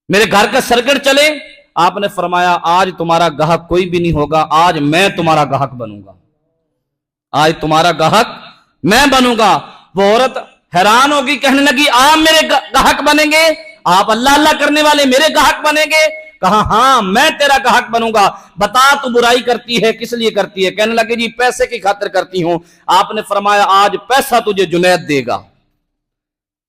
मेरे घर का सर्किट चले। आपने फरमाया आज तुम्हारा ग्राहक कोई भी नहीं होगा, आज मैं तुम्हारा ग्राहक बनूंगा, आज तुम्हारा ग्राहक मैं बनूंगा। वो औरत हैरान होगी, कहने लगी आप मेरे ग्राहक बनेंगे, आप अल्लाह अल्लाह करने वाले मेरे ग्राहक बनेंगे? कहा हाँ मैं तेरा ग्राहक बनूंगा। बता तू बुराई करती है किस लिए करती है? कहने लगे जी पैसे की खातिर करती हूं। आपने फरमाया आज पैसा तुझे जुनैद देगा,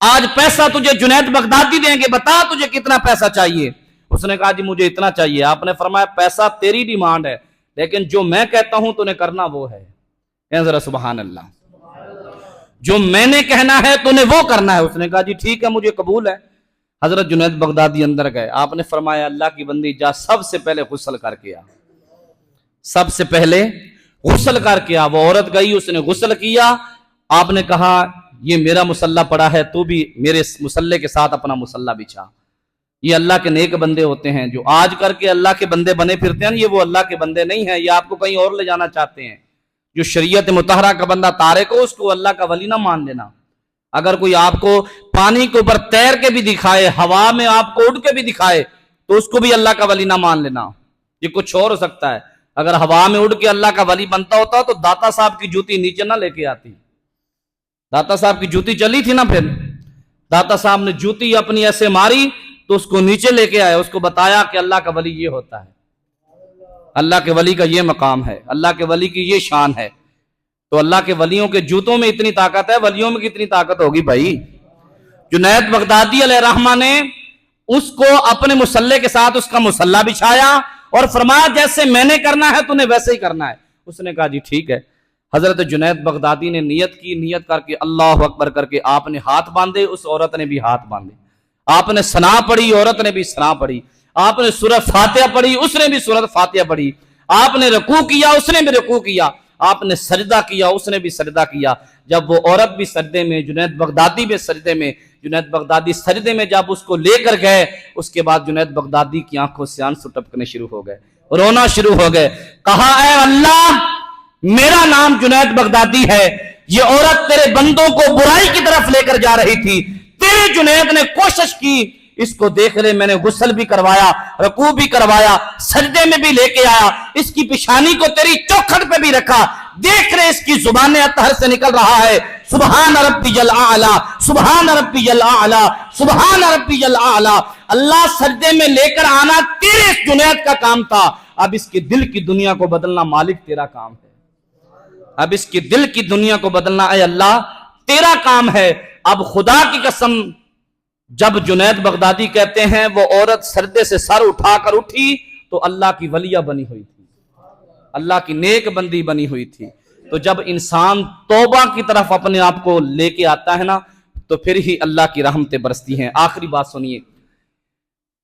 आज पैसा तुझे जुनैद बगदादी देंगे, बता तुझे कितना पैसा चाहिए? उसने कहा जी मुझे इतना चाहिए। आपने फरमाया पैसा तेरी डिमांड है, लेकिन जो मैं कहता हूं तूने करना वो है। जरा सुभान अल्लाह, जो मैंने कहना है तूने वो करना है। उसने कहा जी ठीक है मुझे कबूल है। हजरत जुनैद बगदादी अंदर गए। आपने फरमाया अल्लाह की बंदी जा सबसे पहले गुस्ल करके आ, सबसे पहले गुस्ल करके आ। वो औरत गई, उसने गुस्ल किया। आपने कहा ये मेरा मुसल्ला पड़ा है, तू भी मेरे मुसल्ले के साथ अपना मुसल्ला बिछा। ये अल्लाह के नेक बंदे होते हैं जो आज करके अल्लाह के बंदे बने फिरते हैं। ये वो अल्लाह के बंदे नहीं है, ये आपको कहीं और ले जाना चाहते हैं। जो शरीयत मुतहरा का बंदा तारे को, उसको अल्लाह का वली ना मान लेना। अगर कोई आपको पानी के ऊपर तैर के भी दिखाए, हवा में आपको उड़ के भी दिखाए, तो उसको भी अल्लाह का वली ना मान लेना। ये कुछ और हो सकता है। अगर हवा में उड़ के अल्लाह का वली बनता होता तो दाता साहब की जूती नीचे ना लेके आती। दाता साहब की जूती चली थी ना, फिर दाता साहब ने जूती अपनी ऐसे मारी तो उसको नीचे लेके आया, उसको बताया कि अल्लाह का वली ये होता है, अल्लाह के वली का ये मकाम है, अल्लाह के वली की ये शान है। तो अल्लाह के वलियों के जूतों में इतनी ताकत है, वलियों में कितनी ताकत होगी भाई। जुनैद बगदादी अलैहिर्रहमा ने उसको अपने मुसल्ले के साथ उसका मुसल्ला बिछाया और फरमाया जैसे मैंने करना है तूने वैसे ही करना है। उसने कहा जी ठीक है। हजरत जुनैद बगदादी ने नियत की, नियत करके अल्लाह अकबर करके आपने हाथ बांधे, उस औरत ने भी हाथ बांधे। आपने सना पढ़ी, औरत ने भी सना पढ़ी। आपने सूरत फातिहा पढ़ी, उसने भी सूरत फातिहा पढ़ी। आपने रुकू किया, उसने भी रुकू किया। आपने सजदा किया, उसने भी सजदा किया। जब वो औरत भी सजदे में, जुनैद बगदादी भी सजदे में, जुनैद बगदादी सजदे में जब उसको लेकर गए, उसके बाद जुनैद बगदादी की आंखों से आंसू टपकने शुरू हो गए, रोना शुरू हो गए। कहा ऐ अल्लाह मेरा नाम जुनैद बगदादी है, ये औरत तेरे बंदों को बुराई की तरफ लेकर जा रही थी, तेरे जुनैद ने कोशिश की इसको देख ले, मैंने गुस्ल भी करवाया, रुकू भी करवाया, सजदे में भी लेके आया, इसकी पिशानी को तेरी चौखट पे भी रखा, देख रहे इसकी जुबान अतहर से निकल रहा है सुबहान रब्बियल आला, सुबहान रब्बियल आला, सुबहान रब्बियल आला। अल्लाह सजदे में लेकर आना तेरे इस जुनैद का काम था, अब इसके दिल की दुनिया को बदलना मालिक तेरा काम है। अब इसके दिल की दुनिया को बदलना ऐ अल्लाह तेरा काम है। अब खुदा की कसम, जब जुनैद बगदादी कहते हैं वो औरत सर्दे से सर उठाकर उठी तो अल्लाह की वलिया बनी हुई थी, अल्लाह की नेक बंदी बनी हुई थी। तो जब इंसान तौबा की तरफ अपने आप को लेके आता है ना, तो फिर ही अल्लाह की रहमतें बरसती हैं। आखिरी बात सुनिए,